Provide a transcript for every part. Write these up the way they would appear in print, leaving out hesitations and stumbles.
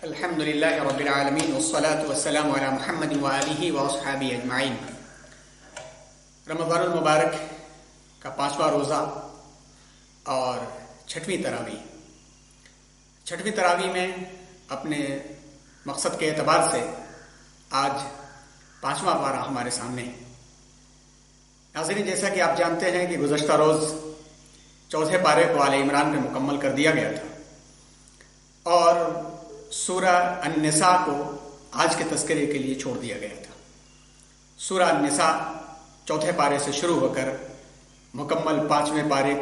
الحمدللہ رب العالمین والصلاة والسلام علی محمد وآلہ واصحابہ اجمعین۔ رمضان المبارک کا 5واں روزہ اور چھٹویں تراویح میں اپنے مقصد کے اعتبار سے آج 5واں پارہ ہمارے سامنے ہے۔ ناظرین، جیسا کہ آپ جانتے ہیں کہ گزشتہ روز چوتھے پارے کو آل عمران میں مکمل کر دیا گیا تھا اور سورہ النساء کو آج کے تذکرے کے لیے چھوڑ دیا گیا تھا۔ سورہ النساء چوتھے پارے سے شروع ہو کر مکمل 5ویں پارے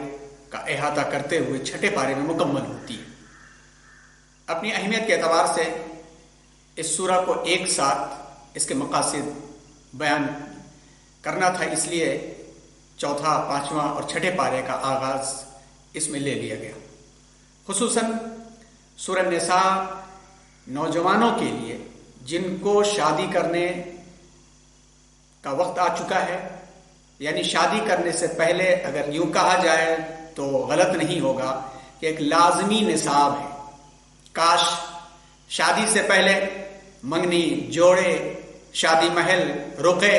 کا احاطہ کرتے ہوئے چھٹے پارے میں مکمل ہوتی ہے۔ اپنی اہمیت کے اعتبار سے اس سورہ کو ایک ساتھ اس کے مقاصد بیان کرنا تھا، اس لیے چوتھا، 5واں اور چھٹے پارے کا آغاز اس میں لے لیا گیا۔ خصوصاً سورہ النساء نوجوانوں کے لیے جن کو شادی کرنے کا وقت آ چکا ہے، یعنی شادی کرنے سے پہلے اگر یوں کہا جائے تو غلط نہیں ہوگا کہ ایک لازمی نصاب ہے۔ کاش شادی سے پہلے منگنی، جوڑے، شادی محل، رقعے،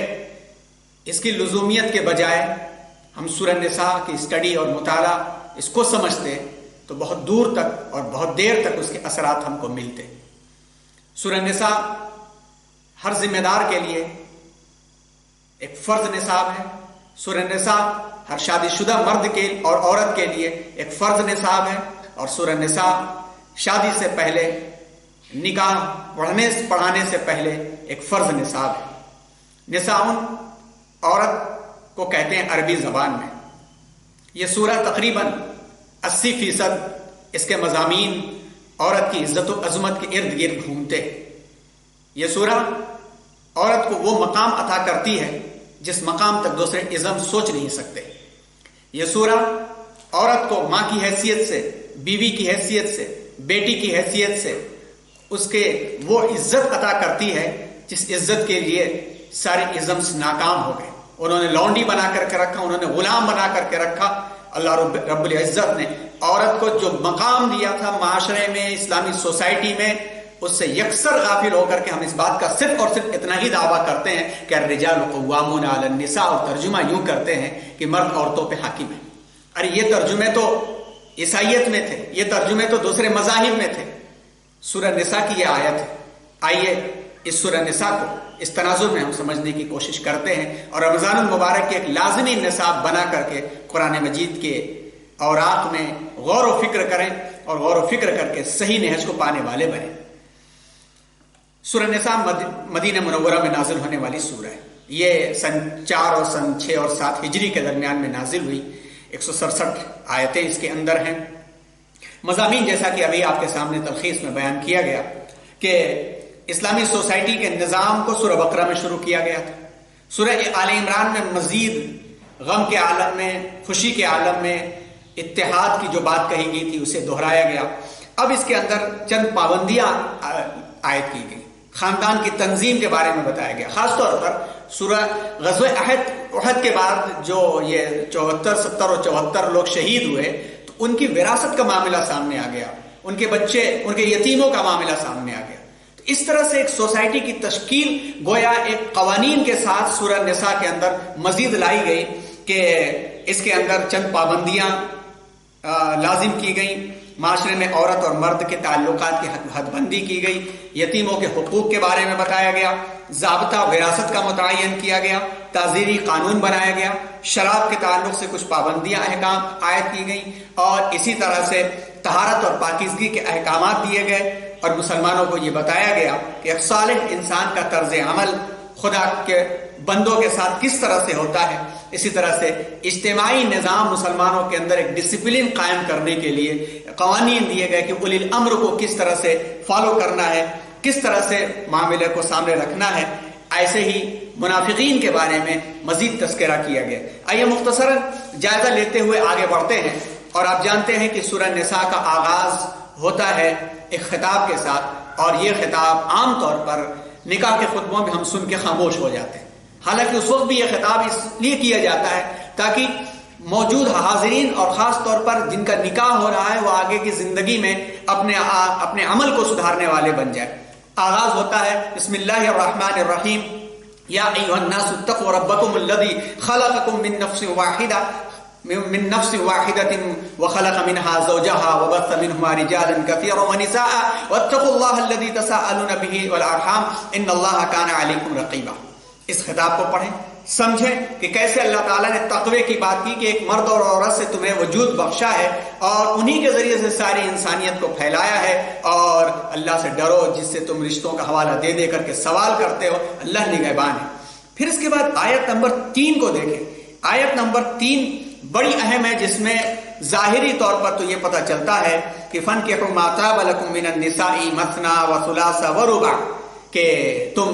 اس کی لزومیت کے بجائے ہم سورہ النساء کی اسٹڈی اور مطالعہ اس کو سمجھتے تو بہت دور تک اور بہت دیر تک اس کے اثرات ہم کو ملتے۔ سورہ النساء ہر ذمہ دار کے لیے ایک فرض نصاب ہے۔ سورہ النساء ہر شادی شدہ مرد کے اور عورت کے لیے ایک فرض نصاب ہے، اور سورہ النساء شادی سے پہلے، نکاح پڑھانے سے پہلے ایک فرض نصاب ہے۔ نساؤن عورت کو کہتے ہیں عربی زبان میں۔ یہ سورہ تقریباً 80% اس کے مضامین عورت کی عزت و عظمت کے ارد گرد گھومتے ہیں۔ یہ سورہ عورت کو وہ مقام عطا کرتی ہے جس مقام تک دوسرے عزم سوچ نہیں سکتے۔ یہ سورہ عورت کو ماں کی حیثیت سے، بیوی کی حیثیت سے، بیٹی کی حیثیت سے اس کے وہ عزت عطا کرتی ہے جس عزت کے لیے سارے عزم ناکام ہو گئے۔ انہوں نے لونڈی بنا کر کے رکھا، انہوں نے غلام بنا کر کے رکھا۔ اللہ رب العزت نے عورت کو جو مقام دیا تھا معاشرے میں، اسلامی سوسائٹی میں، اس سے یکسر غافل ہو کر کے ہم اس بات کا صرف اور صرف اتنا ہی دعویٰ کرتے ہیں کہ الرجال قوامون علی النساء، اور ترجمہ یوں کرتے ہیں کہ مرد عورتوں پہ حاکم ہے۔ ارے یہ ترجمے تو عیسائیت میں تھے، یہ ترجمے تو دوسرے مذاہب میں تھے۔ سورہ نساء کی یہ آیت ہے۔ آئیے اس سورہ نساء کو اس تناظر میں ہم سمجھنے کی کوشش کرتے ہیں اور رمضان المبارک کے ایک لازمی نصاب بنا کر کے قرآن مجید کے اوراق میں غور و فکر کریں اور غور و فکر کر کے صحیح نہج کو پانے والے بنیں۔ سورہ نساء مدینہ منورہ میں نازل ہونے والی سورہ ہے۔ یہ سن 4 اور سن 6 اور 7 ہجری کے درمیان میں نازل ہوئی۔ 167 آیتیں اس کے اندر ہیں۔ مضامین جیسا کہ ابھی آپ کے سامنے تلخیص میں بیان کیا گیا کہ اسلامی سوسائٹی کے نظام کو سورہ بقرہ میں شروع کیا گیا تھا۔ سورہ آل عمران میں مزید غم کے عالم میں، خوشی کے عالم میں اتحاد کی جو بات کہی گئی تھی اسے دہرایا گیا۔ اب اس کے اندر چند پابندیاں عائد کی گئی، خاندان کی تنظیم کے بارے میں بتایا گیا۔ خاص طور پر سورہ غزوہ احد کے بعد جو یہ 70 اور 74 لوگ شہید ہوئے تو ان کی وراثت کا معاملہ سامنے آ گیا، ان کے بچے، ان کے یتیموں کا معاملہ سامنے آ گیا۔ تو اس طرح سے ایک سوسائٹی کی تشکیل گویا ایک قوانین کے ساتھ سورہ نساء کے اندر مزید لائی گئی کہ اس کے اندر چند پابندیاں لازم کی گئیں۔ معاشرے میں عورت اور مرد کے تعلقات کی حد بندی کی گئی، یتیموں کے حقوق کے بارے میں بتایا گیا، ضابطہ وراثت کا متعین کیا گیا، تعزیری قانون بنایا گیا، شراب کے تعلق سے کچھ پابندیاں احکام عائد کی گئیں، اور اسی طرح سے طہارت اور پاکیزگی کے احکامات دیے گئے، اور مسلمانوں کو یہ بتایا گیا کہ ایک صالح انسان کا طرز عمل خدا کے بندوں کے ساتھ کس طرح سے ہوتا ہے۔ اسی طرح سے اجتماعی نظام مسلمانوں کے اندر ایک ڈسپلن قائم کرنے کے لیے قوانین دیے گئے کہ اولی الامر کو کس طرح سے فالو کرنا ہے، کس طرح سے معاملے کو سامنے رکھنا ہے۔ ایسے ہی منافقین کے بارے میں مزید تذکرہ کیا گیا۔ آئیے مختصراً جائزہ لیتے ہوئے آگے بڑھتے ہیں۔ اور آپ جانتے ہیں کہ سورہ نساء کا آغاز ہوتا ہے ایک خطاب کے ساتھ، اور یہ خطاب عام طور پر نکاح کے خطبوں میں ہم سن کے خاموش ہو جاتے ہیں۔ حالانکہ اس وقت بھی یہ خطاب اس لیے کیا جاتا ہے تاکہ موجود حاضرین اور خاص طور پر جن کا نکاح ہو رہا ہے وہ آگے کی زندگی میں اپنے عمل کو سدھارنے والے بن جائے۔ آغاز ہوتا ہے بسم اللہ الرحمن الرحیم، یا ایھا الناس اتقوا ربکم الذی خلقکم من نفس واحدۃ وخلق منها زوجها وبث منهما رجالا كثيرا ونساء واتقوا الله الذي تساءلون به والارحام ان الله كان عليكم رقيبا۔ اس خطاب کو پڑھیں، سمجھیں کہ کیسے اللہ تعالیٰ نے تقوی کی بات کی کہ ایک مرد اور عورت سے تمہیں وجود بخشا ہے اور انہی کے ذریعے سے ساری انسانیت کو پھیلایا ہے، اور اللہ سے ڈرو جس سے تم رشتوں کا حوالہ دے دے کر کے سوال کرتے ہو، اللہ نگہبان ہے۔ پھر اس کے بعد آیت نمبر 3 کو دیکھیں۔ آیت نمبر 3 بڑی اہم ہے، جس میں ظاہری طور پر تو یہ پتہ چلتا ہے کہ فَانكِحُوا مَا طَابَ لَكُم مِّنَ النِّسَاءِ مَثْنَىٰ وَثُلَاثَ وَرُبَاعَ، کہ تم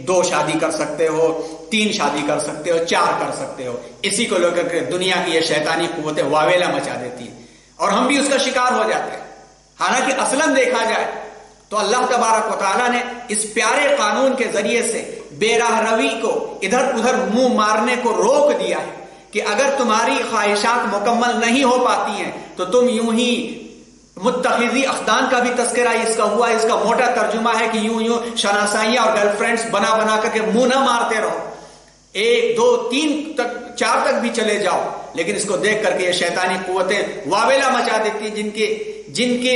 2 شادی کر سکتے ہو، 3 شادی کر سکتے ہو، 4 کر سکتے ہو۔ اسی کو لے کر کے دنیا کی یہ شیطانی قوتیں واویلا مچا دیتی ہیں اور ہم بھی اس کا شکار ہو جاتے ہیں۔ حالانکہ اصلاً دیکھا جائے تو اللہ تبارک و تعالیٰ نے اس پیارے قانون کے ذریعے سے بے راہ روی کو، ادھر ادھر منہ مارنے کو روک دیا ہے کہ اگر تمہاری خواہشات مکمل نہیں ہو پاتی ہیں تو تم یوں ہی متخذی اخدان کا بھی تذکرہ اس کا ہوا۔ اس کا موٹا ترجمہ ہے کہ یوں شناسائیاں اور گرل فرینڈز بنا کر کے منہ نہ مارتے رہو، 1 2 3 تک 4 تک بھی چلے جاؤ، لیکن اس کو دیکھ کر کے یہ شیطانی قوتیں واویلا مچا دیتی ہیں، جن کے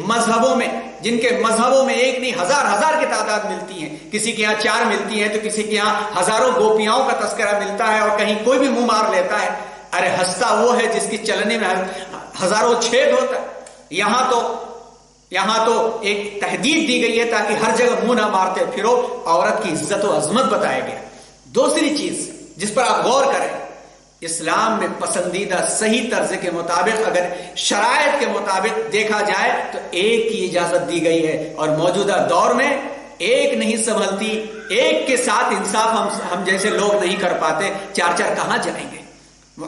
مذہبوں میں ایک نہیں ہزار کی تعداد ملتی ہیں۔ کسی کے یہاں 4 ملتی ہیں تو کسی کے یہاں ہزاروں گوپیاں کا تذکرہ ملتا ہے، اور کہیں کوئی بھی منہ مار لیتا ہے۔ ارے ہنستا وہ ہے جس کی چلنے میں ہزاروں چھید ہوتا ہے۔ یہاں تو ایک تحدید دی گئی ہے تاکہ ہر جگہ منہ نہ مارتے پھرو، عورت کی عزت و عظمت بتایا گیا۔ دوسری چیز جس پر آپ غور کریں، اسلام میں پسندیدہ صحیح طرز کے مطابق اگر شرائط کے مطابق دیکھا جائے تو ایک کی اجازت دی گئی ہے، اور موجودہ دور میں ایک نہیں سنبھلتی، ایک کے ساتھ انصاف ہم جیسے لوگ نہیں کر پاتے، 4 کہاں جائیں گے؟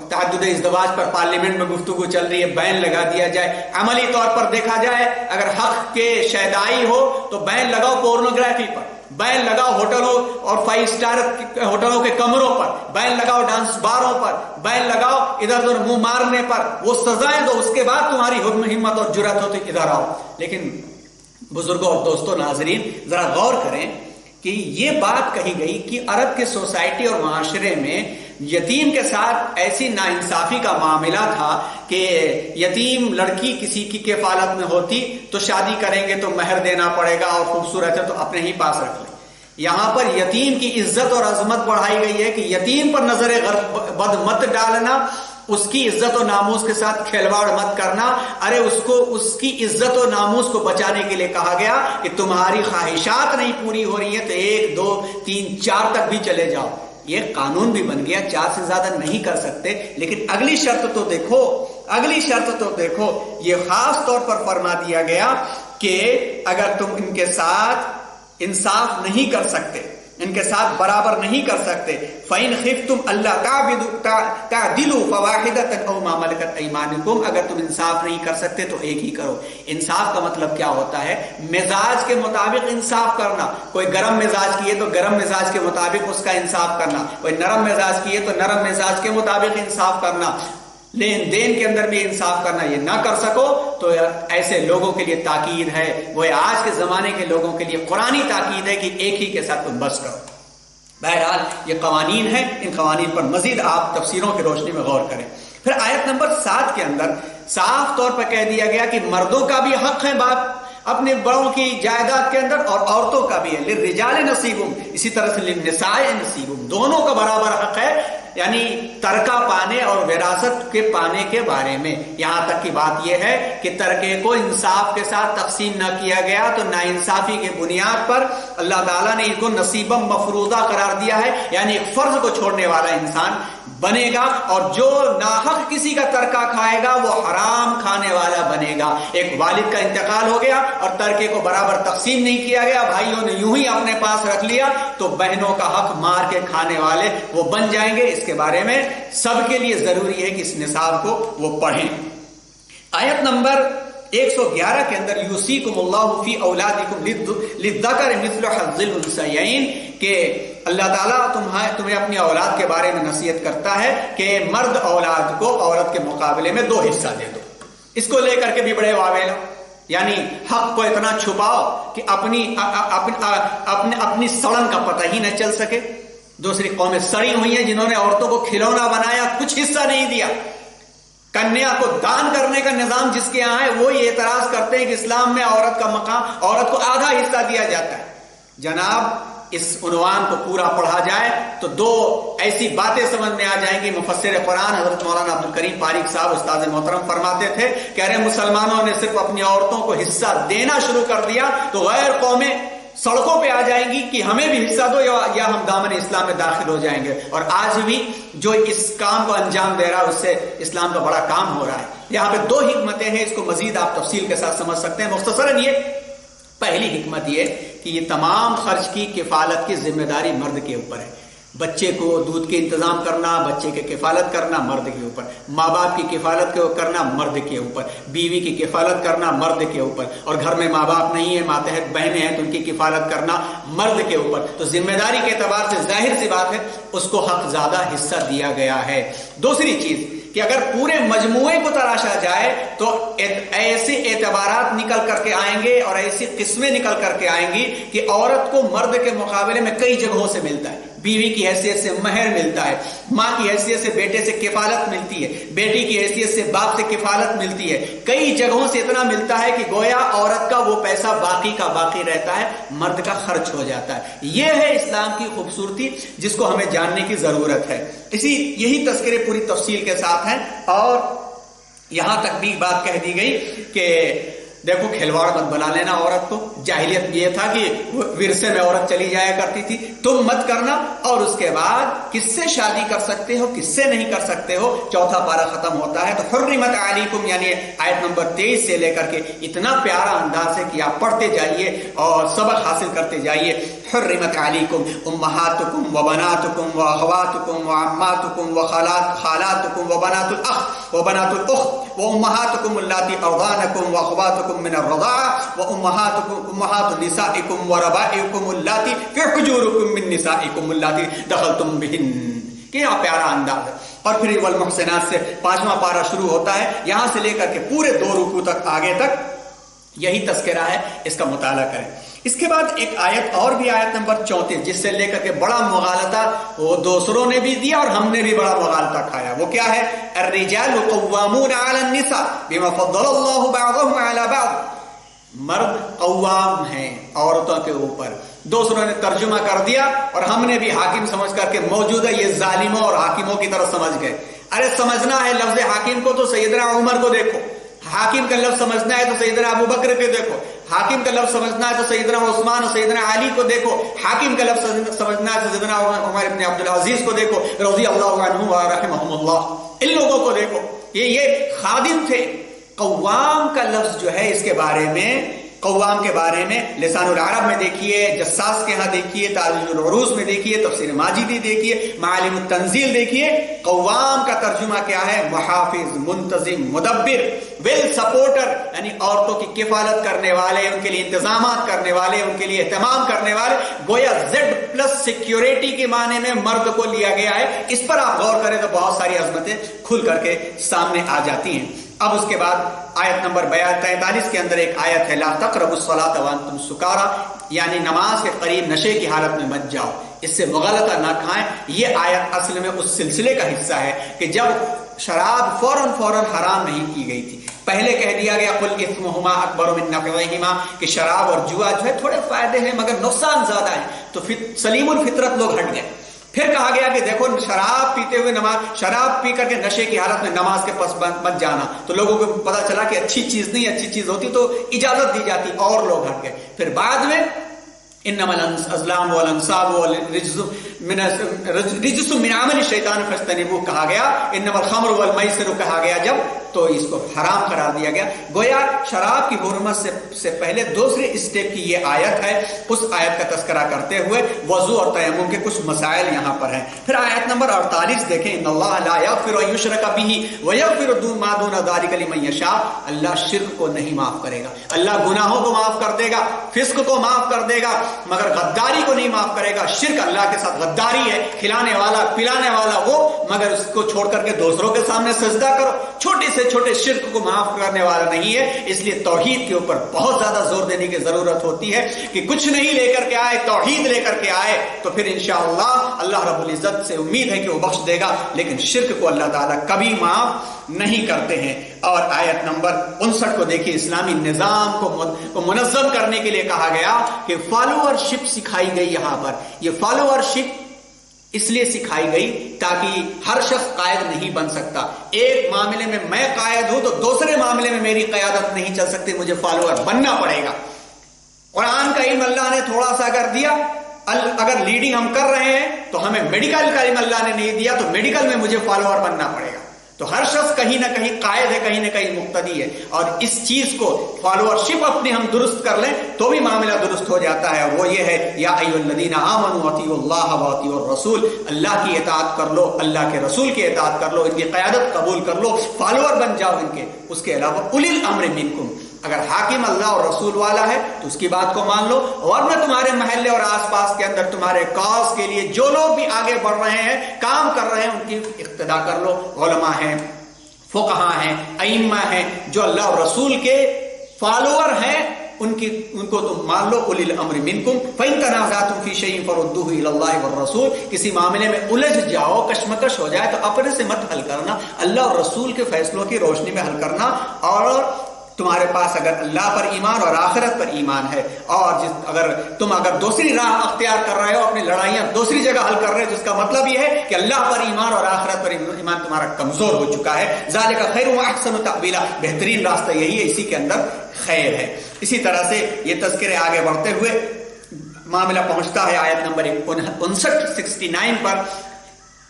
تعدد ازدواج پر پارلیمنٹ میں گفتگو چل رہی ہے، بین لگا دیا جائے۔ عملی طور پر دیکھا جائے اگر حق کے شیدائی ہو تو بین لگاؤ پورنوگرافی پر، بین لگاؤ ہوٹلوں اور 5 اسٹار ہوٹلوں کے کمروں پر، بین لگاؤ ڈانس باروں پر، بین لگاؤ ادھر ادھر منہ مارنے پر، وہ سزائیں دو، اس کے بعد تمہاری ہمت اور جرأت ہو تو ادھر آؤ۔ لیکن بزرگوں اور دوستوں، ناظرین، ذرا غور کریں کہ یہ بات کہی گئی کہ عرب کے سوسائٹی اور معاشرے میں یتیم کے ساتھ ایسی ناانصافی کا معاملہ تھا کہ یتیم لڑکی کسی کی کفالت میں ہوتی تو شادی کریں گے تو مہر دینا پڑے گا، اور خوبصورت ہے تو اپنے ہی پاس رکھ لیں۔ یہاں پر یتیم کی عزت اور عظمت بڑھائی گئی ہے کہ یتیم پر نظر بد مت ڈالنا، اس کی عزت و ناموس کے ساتھ کھلواڑ مت کرنا۔ ارے اس کی عزت و ناموس کو بچانے کے لیے کہا گیا کہ تمہاری خواہشات نہیں پوری ہو رہی ہیں تو 1 2 3 4 تک بھی چلے جاؤ۔ یہ قانون بھی بن گیا، 4 سے زیادہ نہیں کر سکتے۔ لیکن اگلی شرط تو دیکھو، یہ خاص طور پر فرما دیا گیا کہ اگر تم ان کے ساتھ انصاف نہیں کر سکتے، ان کے ساتھ برابر نہیں کر سکتے، فَإِنْ خِفْتُمْ أَلَّا تَعْدِلُوا فَوَاحِدَةً أَوْ مَا مَلَكَتْ أَيْمَانُكُمْ، اگر تم انصاف نہیں کر سکتے تو ایک ہی کرو۔ انصاف کا مطلب کیا ہوتا ہے؟ مزاج کے مطابق انصاف کرنا۔ کوئی گرم مزاج کی ہے تو گرم مزاج کے مطابق اس کا انصاف کرنا، کوئی نرم مزاج کی ہے تو نرم مزاج کے مطابق انصاف کرنا، لین دین کے اندر بھی انصاف کرنا۔ یہ نہ کر سکو تو ایسے لوگوں کے لیے تاکید ہے، وہ آج کے زمانے کے لوگوں کے لیے قرآنی تاکید ہے کہ ایک ہی کے ساتھ تم بس کرو۔ بہرحال یہ قوانین ہیں، ان قوانین پر مزید آپ تفسیروں کی روشنی میں غور کریں۔ پھر آیت نمبر 7 کے اندر صاف طور پر کہہ دیا گیا کہ مردوں کا بھی حق ہے باپ اپنے بڑوں کی جائیداد کے اندر، اور عورتوں کا بھی ہے۔ للرجال نصیب، اسی طرح سے للنساء نصیب، دونوں کا برابر حق ہے، یعنی ترکہ پانے اور وراثت کے پانے کے بارے میں۔ یہاں تک کی بات یہ ہے کہ ترکے کو انصاف کے ساتھ تقسیم نہ کیا گیا تو ناانصافی کے بنیاد پر اللہ تعالیٰ نے ان کو نصیبا مفروضہ قرار دیا ہے، یعنی ایک فرض کو چھوڑنے والا انسان بنے گا، اور جو ناحق کسی کا ترکہ کھائے گا وہ حرام کھانے والا بنے گا۔ ایک والد کا انتقال ہو گیا اور ترکے کو برابر تقسیم نہیں کیا گیا، بھائیوں نے یوں ہی اپنے پاس رکھ لیا تو بہنوں کا حق مار کے کھانے والے وہ بن جائیں گے۔ اس کے بارے میں سب کے لیے ضروری ہے کہ اس نصاب کو وہ پڑھیں۔ آیت نمبر 111 کے اندر یوصیکم اللہ فی اولادکم للذکر مثل حظ الانثیین، کہ اللہ تعالیٰ تمہیں اپنی اولاد کے بارے میں نصیحت کرتا ہے کہ مرد اولاد کو عورت کے مقابلے میں 2 حصہ دے دو. اس کو لے کر کے بھی بڑے واویلا، یعنی حق کو اتنا چھپاؤ کہ اپنی سڑن کا پتہ ہی نہ چل سکے. دوسری قومیں سڑی ہوئی ہیں جنہوں نے عورتوں کو کھلونا بنایا، کچھ حصہ نہیں دیا. کنیا کو دان کرنے کا نظام جس کے یہاں ہے وہ یہ اعتراض کرتے ہیں کہ اسلام میں عورت کا مقام، عورت کو آدھا حصہ دیا جاتا ہے. جناب اس عنوان کو پورا پڑھا جائے تو 2 ایسی باتیں سمجھ میں آ جائیں گی. مفسر قرآن حضرت مولانا عبدالکریم فاروق صاحب استاد محترم فرماتے تھے کہ ارے مسلمانوں نے صرف اپنی عورتوں کو حصہ دینا شروع کر دیا تو غیر قومیں سڑکوں پہ آ جائیں گی کہ ہمیں بھی حصہ دو یا ہم دامن اسلام میں داخل ہو جائیں گے. اور آج بھی جو اس کام کو انجام دے رہا ہے اس سے اسلام کا بڑا کام ہو رہا ہے. یہاں پہ 2 حکمتیں ہیں، اس کو مزید آپ تفصیل کے ساتھ سمجھ سکتے ہیں. مختصراً یہ پہلی حکمت یہ کہ یہ تمام خرچ کی کفالت کی ذمہ داری مرد کے اوپر ہے. بچے کو دودھ کے انتظام کرنا، بچے کی کفالت کرنا مرد کے اوپر، ماں باپ کی کفالت کرنا مرد کے اوپر، بیوی کی کفالت کرنا مرد کے اوپر، اور گھر میں ماں باپ نہیں ہے، ماتحت بہنیں ہیں تو ان کی کفالت کرنا مرد کے اوپر. تو ذمہ داری کے اعتبار سے ظاہر سی بات ہے اس کو حق زیادہ حصہ دیا گیا ہے. دوسری چیز کہ اگر پورے مجموعے کو تراشا جائے تو ایسے اعتبارات نکل کر کے آئیں گے اور ایسی قسمیں نکل کر کے آئیں گی کہ عورت کو مرد کے مقابلے میں کئی جگہوں سے ملتا ہے. بیوی کی حیثیت سے مہر ملتا ہے، ماں کی حیثیت سے بیٹے سے کفالت ملتی ہے، بیٹی کی حیثیت سے باپ سے کفالت ملتی ہے. کئی جگہوں سے اتنا ملتا ہے کہ گویا عورت کا وہ پیسہ باقی کا باقی رہتا ہے، مرد کا خرچ ہو جاتا ہے. یہ ہے اسلام کی خوبصورتی جس کو ہمیں جاننے کی ضرورت ہے. یہی تذکرے پوری تفصیل کے ساتھ ہیں. اور یہاں تک بھی بات کہہ دی گئی کہ دیکھو کھلواڑ مت بنا لینا عورت کو. جاہلیت یہ تھا کہ ورثے میں عورت چلی جایا کرتی تھی، تم مت کرنا. اور اس کے بعد کس سے شادی کر سکتے ہو کس سے نہیں کر سکتے ہو، 4تھا پارہ ختم ہوتا ہے تو حرمت علیکم یعنی آیت نمبر 23 سے لے کر کے اتنا پیارا انداز ہے کہ آپ پڑھتے جائیے اور سبق حاصل کرتے جائیے. حرمت علیکم امہاتکم و بناتکم و اخواتکم و عماتکم و خالاتکم و بنات الاخ و بنات الاخت و امہاتکم اللاتی ارضانکم و اخواتکم من الرضاعہ و امہات نسائکم و ربائکم اللاتی فی حجورکم من نسائکم اللاتی دخلتم بہن. کیا پیارا انداز ہے. اور پھر والمحسنات سے 5واں پارہ شروع ہوتا ہے. یہاں سے لے کر کے پورے 2 رکوع تک آگے تک یہی تذکرہ ہے، اس کا مطالعہ کریں. اس کے بعد ایک آیت اور بھی، آیت نمبر 34، جس سے لے کر کے بڑا مغالطہ وہ دوسروں نے بھی دیا اور ہم نے بھی بڑا مغالطہ کھایا. وہ کیا ہے؟ الرجال قوامون علی النساء بما فضل اللہ بعضهم علی بعض. مرد قوام ہیں عورتوں کے اوپر. دوسروں نے ترجمہ کر دیا اور ہم نے بھی حاکم سمجھ کر کے موجودہ یہ ظالموں اور حاکموں کی طرف سمجھ گئے. ارے سمجھنا ہے لفظ حاکم کو تو سیدنا عمر کو دیکھو، حاکم کا لفظ سمجھنا ہے تو سیدنا ابو بکر کو دیکھو، حاکم کا لفظ سمجھنا ہے تو سیدنا عثمان اور سیدنا علی کو دیکھو، حاکم کا لفظ سمجھنا ہے تو سیدنا عمر ابن عبدالعزیز کو دیکھو رضی اللہ عنہ ورحمہم اللہ. ان لوگوں کو دیکھو، یہ خادم تھے. قوام کا لفظ جو ہے اس کے بارے میں، قوام کے بارے میں لسان العرب میں دیکھیے، جساس کے ہاں دیکھیے، تعریض العروض میں دیکھیے، تفسیر ماجدی دیکھیے، معالم التنزیل دیکھیے. قوام کا ترجمہ کیا ہے؟ محافظ، منتظم، مدبر، ویل سپورٹر، یعنی عورتوں کی کفالت کرنے والے، ان کے لیے انتظامات کرنے والے، ان کے لیے اہتمام کرنے والے. گویا Z+ سیکیورٹی کے معنی میں مرد کو لیا گیا ہے. اس پر آپ غور کریں تو بہت ساری عظمتیں کھل کر کے سامنے آ جاتی ہیں. اب اس کے بعد آیت نمبر 43 کے اندر ایک آیت ہے لا تقربوا الصلاۃ وانتم سکارا، یعنی نماز کے قریب نشے کی حالت میں مت جاؤ، اس سے مغالطہ نہ کھائیں. یہ آیت اصل میں اس سلسلے کا حصہ ہے کہ جب شراب فوراً حرام نہیں کی گئی تھی. پہلے کہہ دیا گیا قل اثمہما اکبر من نفعہما، کہ شراب اور جوا جو ہے تھوڑے فائدے ہیں مگر نقصان زیادہ ہے، تو سلیم الفطرت لوگ ہٹ گئے. پھر کہا گیا کہ دیکھو شراب پیتے ہوئے شراب پی کر کے نشے کی حالت میں نماز کے پاس مت جانا. تو لوگوں کو پتا چلا کہ اچھی چیز نہیں، اچھی چیز ہوتی تو اجازت دی جاتی، اور لوگ ہٹ گئے. پھر بعد میں انما الازلام والانصاب والرجس من عمل الشیطان فاجتنبوہ کہا گیا، انما الخمر والمیسر کہا گیا. جب تو اس کو حرام قرار دیا گیا. گویا شراب کی حرمت سے پہلے دوسرے اسٹیپ کی یہ آیت ہے. اس آیت کا تذکرہ کرتے ہوئے وضو اور تیمم کے کچھ مسائل یہاں پر ہیں. پھر آیت نمبر 48 دیکھیں, ان اللہ لا یغفر ان یشرک بہ ویغفر ما دون ذلک لمن یشاء. اللہ شرک کو نہیں معاف کرے گا, اللہ گناہوں کو معاف کر دے گا, فسق کو معاف کر دے گا, مگر غداری کو نہیں معاف کرے گا. شرک اللہ کے ساتھ غداری ہے, کھلانے والا پلانے والا وہ, مگر اس کو چھوڑ کر کے دوسروں کے سامنے سجدہ کرو. چھوٹے سے چھوٹے شرک کو معاف کرنے والا نہیں ہے. اس لیے توحید کے اوپر بہت زیادہ زور دینے کی ضرورت ہوتی ہے کہ کچھ نہیں لے کر کے آئے, توحید لے کر کے آئے تو پھر انشاءاللہ اللہ رب العزت سے امید ہے کہ وہ بخش دے گا. لیکن شرک کو اللہ تعالیٰ کبھی معاف نہیں کرتے ہیں. اور آیت نمبر 59 کو دیکھیے, اسلامی نظام کو منظم کرنے کے لیے کہا گیا کہ فالوورشپ سکھائی گئی. یہاں پر یہ فالوورشپ اس لیے سکھائی گئی تاکہ ہر شخص قائد نہیں بن سکتا. ایک معاملے میں میں قائد ہوں تو دوسرے معاملے میں میری قیادت نہیں چل سکتی, مجھے فالوور بننا پڑے گا. قرآن کا علم اللہ نے تھوڑا سا اگر دیا, اگر لیڈنگ ہم کر رہے ہیں تو ہمیں میڈیکل کا علم اللہ نے نہیں دیا تو میڈیکل میں مجھے فالوور بننا پڑے گا. تو ہر شخص کہیں نہ کہیں قائد ہے, کہیں نہ کہیں مقتدی ہے. اور اس چیز کو فالوورشپ اپنے ہم درست کر لیں تو بھی معاملہ درست ہو جاتا ہے. وہ یہ ہے, یا ایھا الذین آمنوا اطیعوا اللہ واطیعوا الرسول. اللہ کی اطاعت کر لو, اللہ کے رسول کی اطاعت کر لو, ان کی قیادت قبول کر لو, فالوور بن جاؤ ان کے. اس کے علاوہ اولی الامر منکم, اگر حاکم اللہ اور رسول والا ہے تو اس کی بات کو مان لو. ورنہ تمہارے محلے اور آس پاس کے اندر تمہارے کاز کے لیے جو لوگ بھی آگے بڑھ رہے ہیں, کام کر رہے ہیں, ان کی اقتدا کر لو. علماء ہیں, فقہاء ہیں, ائمہ ہیں, جو اللہ اور رسول کے فالوور ہیں, ان کو تم مان لو. اولی الامر منکم فإن تنازعتم فی شیء فردوہ الی اللہ والرسول. کسی معاملے میں الجھ جاؤ, کشمکش ہو جائے تو اپنے سے مت حل کرنا, اللہ اور رسول کے فیصلوں کی روشنی میں حل کرنا. اور تمہارے پاس اگر اللہ پر ایمان اور آخرت پر ایمان ہے, اور اگر دوسری راہ اختیار کر رہے ہو, اپنی لڑائیاں دوسری جگہ حل کر رہے ہو, جس کا مطلب یہ ہے کہ اللہ پر ایمان اور آخرت پر ایمان تمہارا کمزور ہو چکا ہے. ذالک خیر و احسن تأویلا, بہترین راستہ یہی ہے, اسی کے اندر خیر ہے. اسی طرح سے یہ تذکرے آگے بڑھتے ہوئے معاملہ پہنچتا ہے آیت نمبر 69 پر.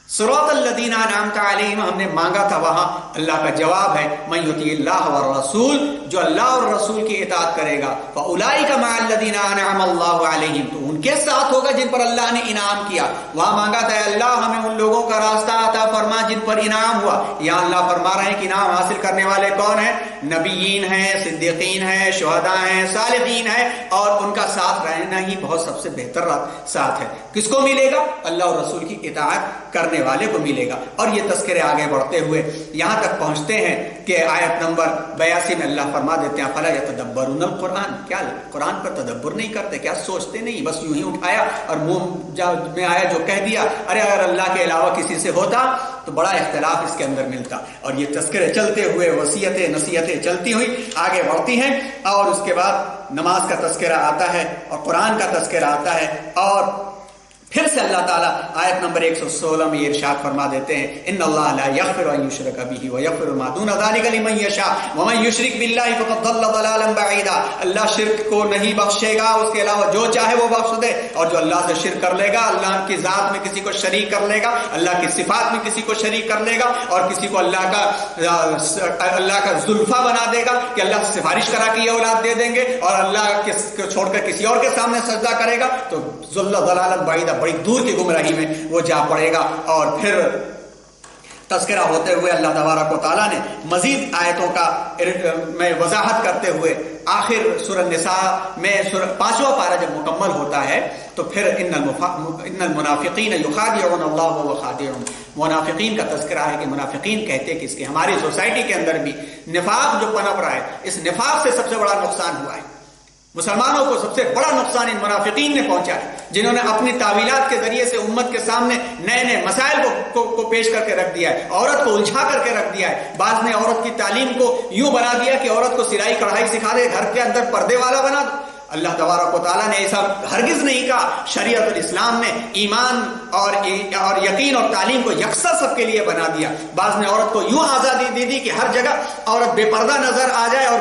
صراط الذین انعمت علیہم, ہم نے مانگا تھا وہاں, اللہ کا جواب ہے من یطیع اللہ والرسول, جو اللہ اور رسول کی اطاعت کرے گا, فاولئک مع الذین انعم اللہ علیہم, تو ان کے ساتھ ہوگا جن پر اللہ نے انعام کیا. وہاں مانگا تھا اللہ ہمیں ان لوگوں کا راستہ عطا فرما جن پر انعام ہوا. یہاں اللہ فرما رہے ہیں کہ انعام حاصل کرنے والے کون ہیں؟ نبیین ہیں, صدیقین ہیں, شہداء ہیں, صالحین ہیں, اور ان کا ساتھ رہنا ہی بہت سب سے بہتر ساتھ ہے. کس کو ملے گا؟ اللہ اور رسول کی اطاعت کرنے والے کو ملے گا. اور یہ تذکرے آگے بڑھتے ہوئے یہاں تک پہنچتے ہیں کہ آیت نمبر 82 میں اللہ فرما دیتے ہیں فلا یتدبرون القرآن, کیا قرآن پر تدبر نہیں کرتے, کیا سوچتے نہیں, بس یوں ہی اٹھایا اور منہ میں آیا جو کہہ دیا. ارے اگر اللہ کے علاوہ کسی سے ہوتا تو بڑا اختلاف اس کے اندر ملتا. اور یہ تذکرے چلتے ہوئے وصیتیں نصیحتیں چلتی ہوئی آگے بڑھتی ہیں, اور اس کے بعد نماز کا تذکرہ آتا ہے اور قرآن کا تذکرہ آتا ہے. اور پھر سے اللہ تعالیٰ آیت نمبر 116 میں یہ ارشاد فرما دیتے ہیں ان اللہ لا یغفر ان یشرک بہ ویغفر ما دون ذلک لمن یشاء ومن یشرک باللہ فقد ضل ضلالا بعیدا. اللہ شرک کو نہیں بخشے گا, اس کے علاوہ جو چاہے وہ بخش دے. اور جو اللہ سے شرک کر لے گا, اللہ کی ذات میں کسی کو شریک کر لے گا, اللہ کی صفات میں کسی کو شریک کر لے گا, اور کسی کو اللہ کا زلفا بنا دے گا کہ اللہ سے سفارش کرا کے یہ اولاد دے دیں گے, اور اللہ کو چھوڑ کر کسی اور کے سامنے سجدہ کرے گا, تو ضل ضلالا بعیدا, بڑی دور کی گمراہی میں وہ جا پڑے گا. اور پھر تذکرہ ہوتے ہوئے اللہ تبارک و تعالیٰ نے مزید آیتوں کا میں وضاحت کرتے ہوئے آخر سورہ النساء میں 5واں پارہ جب مکمل ہوتا ہے تو پھر ان المنافقین یخادعون اللہ وهو خادعهم, منافقین کا تذکرہ ہے کہ منافقین کہتے کہ اس کے ہماری سوسائٹی کے اندر بھی نفاق جو پنپ رہا ہے, اس نفاق سے سب سے بڑا نقصان ہوا ہے. مسلمانوں کو سب سے بڑا نقصان ان منافقین نے پہنچا ہے, جنہوں نے اپنی تعویلات کے ذریعے سے امت کے سامنے نئے نئے مسائل کو پیش کر کے رکھ دیا ہے, عورت کو الجھا کر کے رکھ دیا ہے. بعض نے عورت کی تعلیم کو یوں بنا دیا کہ عورت کو سلائی کڑھائی سکھا دے, گھر کے اندر پردے والا بنا دو. اللہ تبارک و تعالیٰ نے ایسا ہرگز نہیں کہا. شریعت الاسلام نے ایمان اور یقین اور تعلیم کو یکساں سب کے لیے بنا دیا. بعض نے عورت کو یوں آزادی دے دی کہ ہر جگہ عورت بے پردہ نظر آ جائے, اور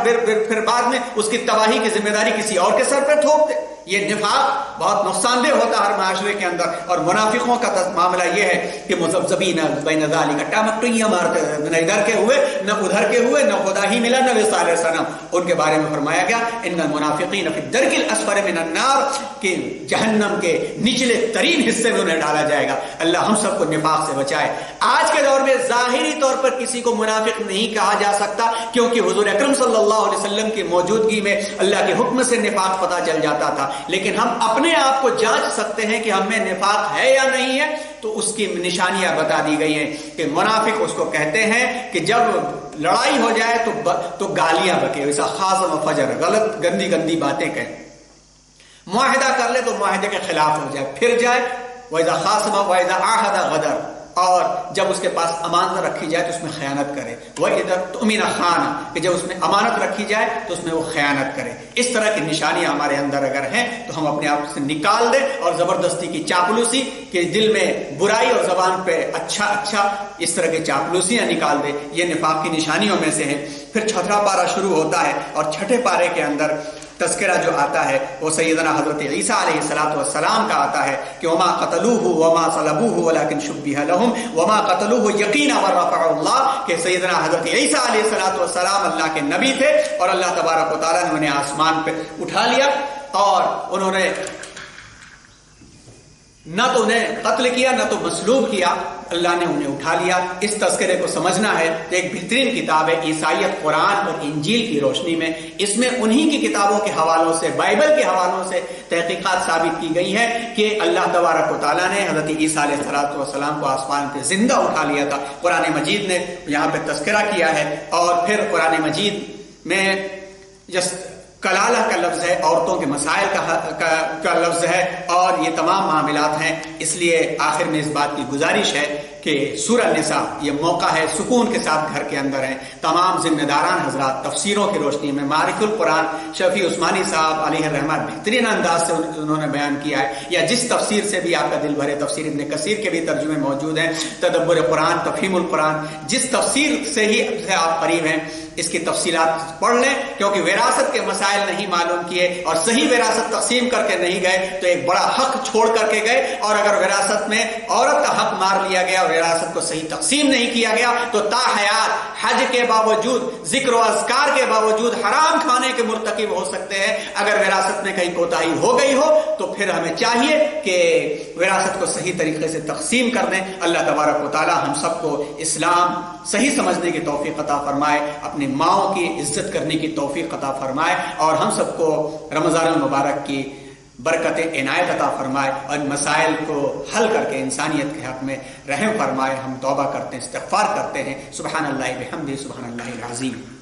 پھر بعد میں اس کی تباہی کی ذمہ داری کسی اور کے سر پہ تھوپ دے. یہ نفاق بہت نقصان دہ ہوتا ہے ہر معاشرے کے اندر. اور منافقوں کا معاملہ یہ ہے کہ مذبذبین بین ذالک، ٹمکٹیاں مارتے نہ ادھر کے ہوئے نہ ادھر کے ہوئے، نہ خدا ہی ملا نہ وصال صنم. ان کے بارے میں فرمایا گیا ان المنافقین فی الدرک الاسفل من النار، کہ جہنم کے نچلے ترین حصے میں انہیں ڈالا جائے گا. اللہ ہم سب کو نفاق سے بچائے. آج کے دور میں ظاہری طور پر کسی کو منافق نہیں کہا جا سکتا، کیونکہ حضور اکرم صلی اللہ علیہ وسلم کی موجودگی میں اللہ کے حکم سے نفاق پتہ چل جاتا تھا. لیکن ہم اپنے آپ کو جانچ سکتے ہیں کہ ہم میں نفاق ہے یا نہیں ہے. تو اس کی نشانیاں بتا دی گئی ہیں کہ منافق اس کو کہتے ہیں کہ جب لڑائی ہو جائے تو گالیاں بکے، ویسا خاصم و فجر، غلط گندی گندی باتیں کہیں. معاہدہ کر لے تو معاہدے کے خلاف ہو جائے، پھر جائے. وَإِذَا خَاصَمَ وَإِذَا عَاهَدَ غَدَرَ، اور جب اس کے پاس امانت رکھی جائے تو اس میں خیانت کرے. وَإِذَا اؤْتُمِنَ خَانَ، کہ جب اس میں امانت رکھی جائے تو اس میں وہ خیانت کرے. اس طرح کی نشانیاں ہمارے اندر اگر ہیں تو ہم اپنے آپ سے نکال دیں، اور زبردستی کی چاپلوسی کہ دل میں برائی اور زبان پہ اچھا اس طرح کی چاپلوسیاں نکال دیں، یہ نفاق کی نشانیوں میں سے ہے. پھر چھٹا پارہ شروع ہوتا ہے، اور چھٹے پارے کے اندر تذکرہ جو آتا ہے وہ سیدنا حضرت عیسیٰ علیہ السلام کا آتا ہے کہ وما قتلوه وما صلبوه ولكن شبه لهم وما قتلوه یقینا ورفعه اللہ، کہ سیدنا حضرت عیسیٰ علیہ السلام اللہ کے نبی تھے، اور اللہ تبارک و تعالیٰ نے انہیں آسمان پہ اٹھا لیا، اور انہوں نے نہ تو انہیں قتل کیا نہ تو مصلوب کیا، اللہ نے انہیں اٹھا لیا. اس تذکرے کو سمجھنا ہے تو ایک بہترین کتاب ہے عیسائیت، قرآن اور انجیل کی روشنی میں. اس میں انہی کی کتابوں کے حوالوں سے، بائبل کے حوالوں سے تحقیقات ثابت کی گئی ہیں کہ اللہ تبارک و تعالیٰ نے حضرت عیسیٰ علیہ السلام کو آسمان پہ زندہ اٹھا لیا تھا. قرآن مجید نے یہاں پہ تذکرہ کیا ہے. اور پھر قرآن مجید میں جس کلالہ کا لفظ ہے، عورتوں کے مسائل کا لفظ ہے، اور یہ تمام معاملات ہیں. اس لیے آخر میں اس بات کی گزارش ہے کہ سورہ نساء یہ موقع ہے سکون کے ساتھ گھر کے اندر ہیں. تمام ذمہ داران حضرات تفسیروں کی روشنی میں معارف القرآن شفیع عثمانی صاحب علیہ الرحمہ بہترین انداز سے انہوں نے بیان کیا ہے، یا جس تفسیر سے بھی آپ کا دل بھرے، تفسیر ابن کثیر کے بھی ترجمے موجود ہیں، تدبر قرآن، تفہیم القرآن، جس تفسیر سے ہی سے آپ قریب ہیں اس کی تفصیلات پڑھ لیں. کیونکہ وراثت کے مسائل نہیں معلوم کیے اور صحیح وراثت تقسیم کر کے نہیں گئے تو ایک بڑا حق چھوڑ کر کے گئے. اور اگر وراثت میں عورت کا حق مار لیا گیا اور وراثت کو صحیح تقسیم نہیں کیا گیا تو تا حیات حج کے باوجود، ذکر و اذکار کے باوجود حرام کھانے کے مرتکب ہو سکتے ہیں. اگر وراثت میں کہیں کوتاہی ہو گئی ہو تو پھر ہمیں چاہیے کہ وراثت کو صحیح طریقے سے تقسیم کر دیں. اللہ تبارک و تعالی ہم سب کو اسلام صحیح سمجھنے کی توفیق عطا فرمائے، اپنی ماؤں کی عزت کرنے کی توفیق عطا فرمائے، اور ہم سب کو رمضان المبارک کی برکت عنایت عطا فرمائے، اور مسائل کو حل کر کے انسانیت کے حق میں رحم فرمائے. ہم توبہ کرتے ہیں، استغفار کرتے ہیں. سبحان اللہ بحمدہ، سبحان اللہ العظیم.